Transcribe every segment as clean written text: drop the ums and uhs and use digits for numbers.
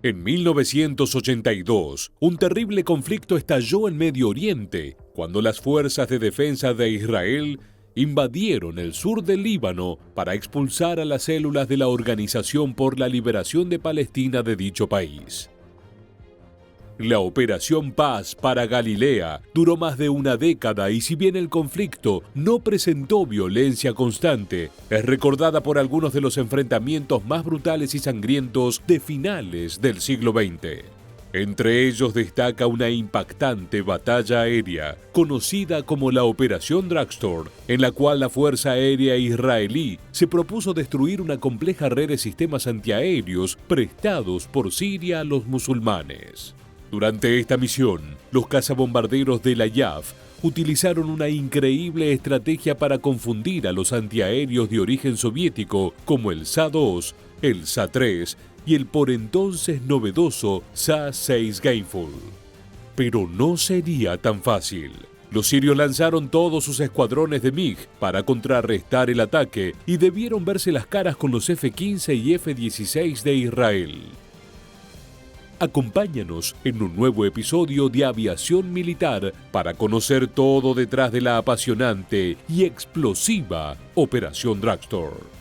En 1982, un terrible conflicto estalló en Medio Oriente cuando las fuerzas de defensa de Israel invadieron el sur del Líbano para expulsar a las células de la Organización por la Liberación de Palestina de dicho país. La Operación Paz para Galilea duró más de una década y si bien el conflicto no presentó violencia constante, es recordada por algunos de los enfrentamientos más brutales y sangrientos de finales del siglo XX. Entre ellos destaca una impactante batalla aérea, conocida como la Operación Dragstore, en la cual la Fuerza Aérea Israelí se propuso destruir una compleja red de sistemas antiaéreos prestados por Siria a los musulmanes. Durante esta misión, los cazabombarderos de la IAF utilizaron una increíble estrategia para confundir a los antiaéreos de origen soviético como el SA-2, el SA-3 y el por entonces novedoso SA-6 Gameful. Pero no sería tan fácil. Los sirios lanzaron todos sus escuadrones de MiG para contrarrestar el ataque y debieron verse las caras con los F-15 y F-16 de Israel. Acompáñanos en un nuevo episodio de Aviación Militar para conocer todo detrás de la apasionante y explosiva Operación Dragstore.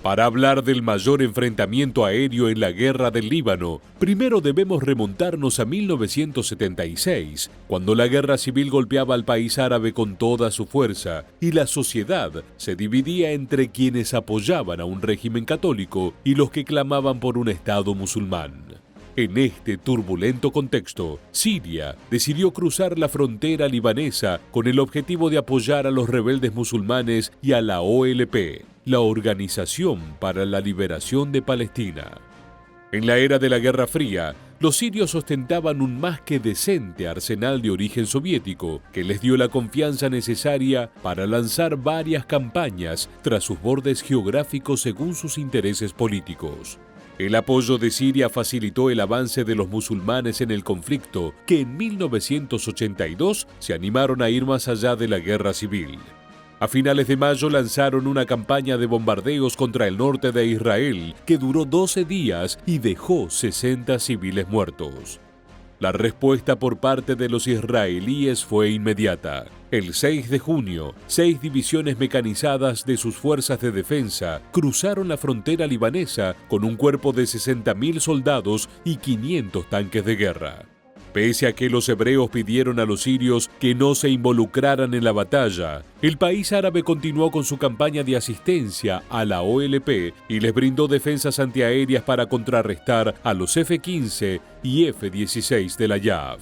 Para hablar del mayor enfrentamiento aéreo en la Guerra del Líbano, primero debemos remontarnos a 1976, cuando la guerra civil golpeaba al país árabe con toda su fuerza y la sociedad se dividía entre quienes apoyaban a un régimen católico y los que clamaban por un Estado musulmán. En este turbulento contexto, Siria decidió cruzar la frontera libanesa con el objetivo de apoyar a los rebeldes musulmanes y a la OLP, la Organización para la Liberación de Palestina. En la era de la Guerra Fría, los sirios ostentaban un más que decente arsenal de origen soviético que les dio la confianza necesaria para lanzar varias campañas tras sus bordes geográficos según sus intereses políticos. El apoyo de Siria facilitó el avance de los musulmanes en el conflicto, que en 1982 se animaron a ir más allá de la guerra civil. A finales de mayo lanzaron una campaña de bombardeos contra el norte de Israel, que duró 12 días y dejó 60 civiles muertos. La respuesta por parte de los israelíes fue inmediata. El 6 de junio, 6 divisiones mecanizadas de sus fuerzas de defensa cruzaron la frontera libanesa con un cuerpo de 60.000 soldados y 500 tanques de guerra. Pese a que los hebreos pidieron a los sirios que no se involucraran en la batalla, el país árabe continuó con su campaña de asistencia a la OLP y les brindó defensas antiaéreas para contrarrestar a los F-15 y F-16 de la IAF.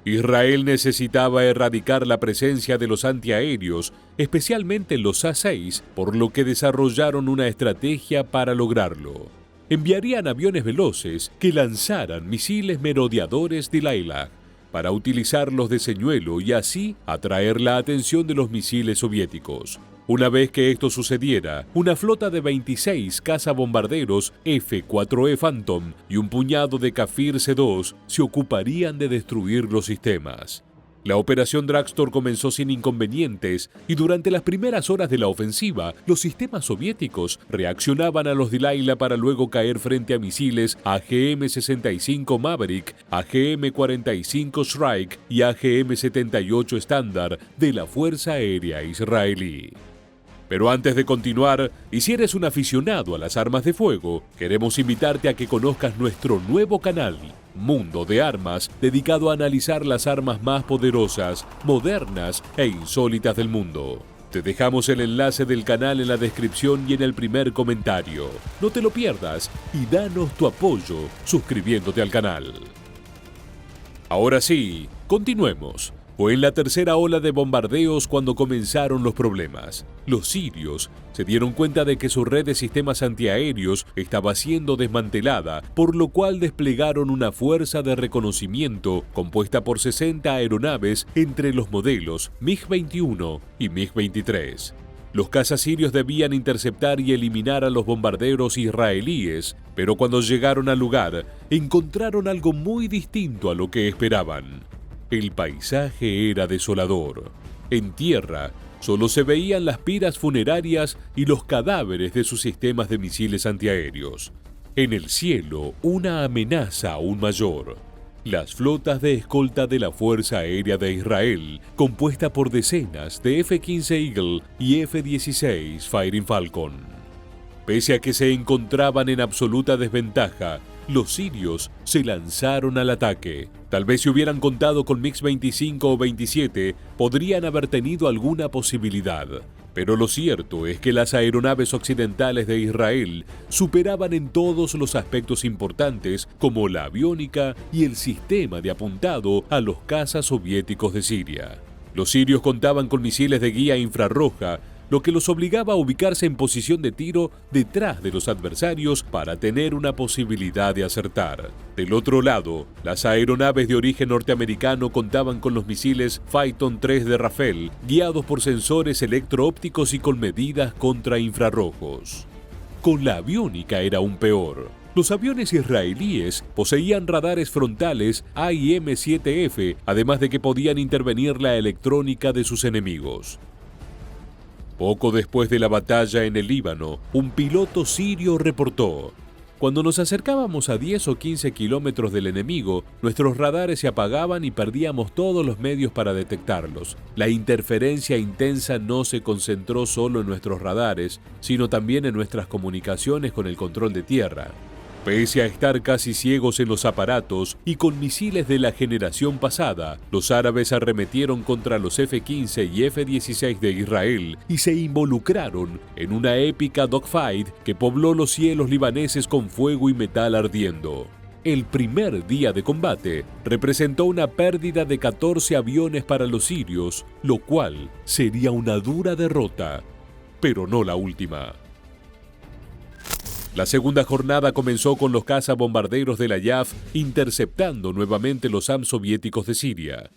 Israel necesitaba erradicar la presencia de los antiaéreos, especialmente los A-6, por lo que desarrollaron una estrategia para lograrlo. Enviarían aviones veloces que lanzaran misiles merodeadores de Laila para utilizarlos de señuelo y así atraer la atención de los misiles soviéticos. Una vez que esto sucediera, una flota de 26 cazabombarderos F-4E Phantom y un puñado de Kafir C-2 se ocuparían de destruir los sistemas. La Operación Dragstore comenzó sin inconvenientes y durante las primeras horas de la ofensiva, los sistemas soviéticos reaccionaban a los de Laila para luego caer frente a misiles AGM-65 Maverick, AGM-45 Shrike y AGM-78 Standard de la Fuerza Aérea Israelí. Pero antes de continuar, y si eres un aficionado a las armas de fuego, queremos invitarte a que conozcas nuestro nuevo canal, Mundo de Armas, dedicado a analizar las armas más poderosas, modernas e insólitas del mundo. Te dejamos el enlace del canal en la descripción y en el primer comentario. No te lo pierdas y danos tu apoyo suscribiéndote al canal. Ahora sí, continuemos. Fue en la tercera ola de bombardeos cuando comenzaron los problemas. Los sirios se dieron cuenta de que su red de sistemas antiaéreos estaba siendo desmantelada, por lo cual desplegaron una fuerza de reconocimiento compuesta por 60 aeronaves entre los modelos MiG-21 y MiG-23. Los cazas sirios debían interceptar y eliminar a los bombarderos israelíes, pero cuando llegaron al lugar, encontraron algo muy distinto a lo que esperaban. El paisaje era desolador. En tierra, solo se veían las piras funerarias y los cadáveres de sus sistemas de misiles antiaéreos. En el cielo, una amenaza aún mayor. Las flotas de escolta de la Fuerza Aérea de Israel, compuesta por decenas de F-15 Eagle y F-16 Fighting Falcon. Pese a que se encontraban en absoluta desventaja, los sirios se lanzaron al ataque. Tal vez si hubieran contado con MiG-25 o 27, podrían haber tenido alguna posibilidad. Pero lo cierto es que las aeronaves occidentales de Israel superaban en todos los aspectos importantes, como la aviónica y el sistema de apuntado a los cazas soviéticos de Siria. Los sirios contaban con misiles de guía infrarroja, lo que los obligaba a ubicarse en posición de tiro detrás de los adversarios para tener una posibilidad de acertar. Del otro lado, las aeronaves de origen norteamericano contaban con los misiles Phaeton 3 de Rafale, guiados por sensores electro-ópticos y con medidas contra infrarrojos. Con la aviónica era aún peor. Los aviones israelíes poseían radares frontales AIM-7F, además de que podían intervenir la electrónica de sus enemigos. Poco después de la batalla en el Líbano, un piloto sirio reportó: "Cuando nos acercábamos a 10 o 15 kilómetros del enemigo, nuestros radares se apagaban y perdíamos todos los medios para detectarlos. La interferencia intensa no se concentró solo en nuestros radares, sino también en nuestras comunicaciones con el control de tierra". Pese a estar casi ciegos en los aparatos y con misiles de la generación pasada, los árabes arremetieron contra los F-15 y F-16 de Israel y se involucraron en una épica dogfight que pobló los cielos libaneses con fuego y metal ardiendo. El primer día de combate representó una pérdida de 14 aviones para los sirios, lo cual sería una dura derrota, pero no la última. La segunda jornada comenzó con los cazabombarderos de la IAF interceptando nuevamente los AM soviéticos de Siria.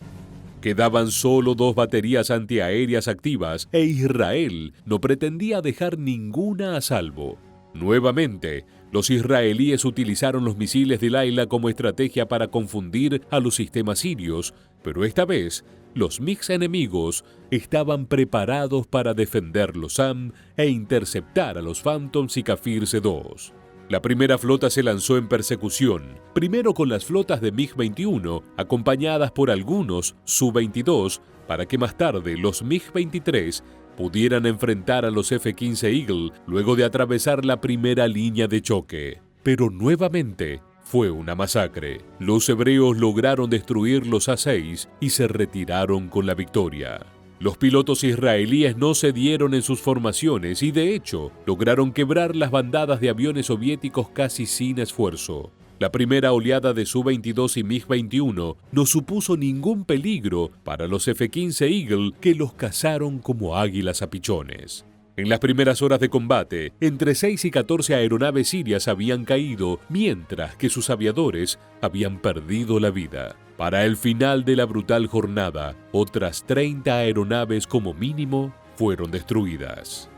Quedaban solo 2 baterías antiaéreas activas e Israel no pretendía dejar ninguna a salvo. Nuevamente, los israelíes utilizaron los misiles del Laila como estrategia para confundir a los sistemas sirios, pero esta vez los MiGs enemigos estaban preparados para defender los AM e interceptar a los Phantoms y Kafir-C2. La primera flota se lanzó en persecución, primero con las flotas de MiG-21, acompañadas por algunos Su-22, para que más tarde los MiG-23 pudieran enfrentar a los F-15 Eagle luego de atravesar la primera línea de choque. Pero nuevamente fue una masacre. Los hebreos lograron destruir los A-6 y se retiraron con la victoria. Los pilotos israelíes no cedieron en sus formaciones y, de hecho, lograron quebrar las bandadas de aviones soviéticos casi sin esfuerzo. La primera oleada de Su-22 y MiG-21 no supuso ningún peligro para los F-15 Eagle, que los cazaron como águilas a pichones. En las primeras horas de combate, entre 6 y 14 aeronaves sirias habían caído, mientras que sus aviadores habían perdido la vida. Para el final de la brutal jornada, otras 30 aeronaves como mínimo fueron destruidas.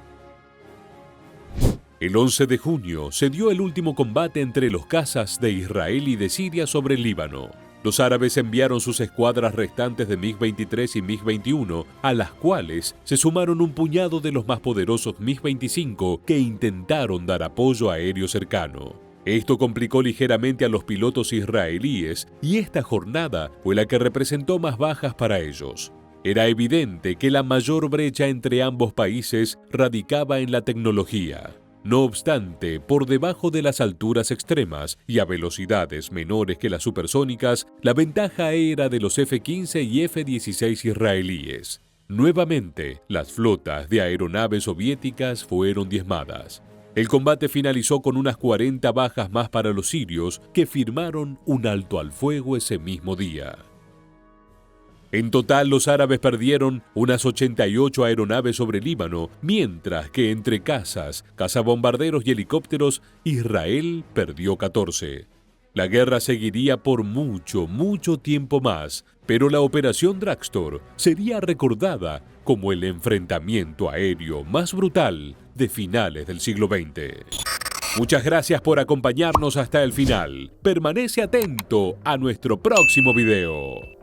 El 11 de junio se dio el último combate entre los cazas de Israel y de Siria sobre el Líbano. Los árabes enviaron sus escuadras restantes de MiG-23 y MiG-21, a las cuales se sumaron un puñado de los más poderosos MiG-25 que intentaron dar apoyo aéreo cercano. Esto complicó ligeramente a los pilotos israelíes y esta jornada fue la que representó más bajas para ellos. Era evidente que la mayor brecha entre ambos países radicaba en la tecnología. No obstante, por debajo de las alturas extremas y a velocidades menores que las supersónicas, la ventaja era de los F-15 y F-16 israelíes. Nuevamente, las flotas de aeronaves soviéticas fueron diezmadas. El combate finalizó con unas 40 bajas más para los sirios, que firmaron un alto al fuego ese mismo día. En total, los árabes perdieron unas 88 aeronaves sobre el Líbano, mientras que entre cazas, cazabombarderos y helicópteros, Israel perdió 14. La guerra seguiría por mucho tiempo más, pero la Operación Dragstor sería recordada como el enfrentamiento aéreo más brutal de finales del siglo XX. Muchas gracias por acompañarnos hasta el final. Permanece atento a nuestro próximo video.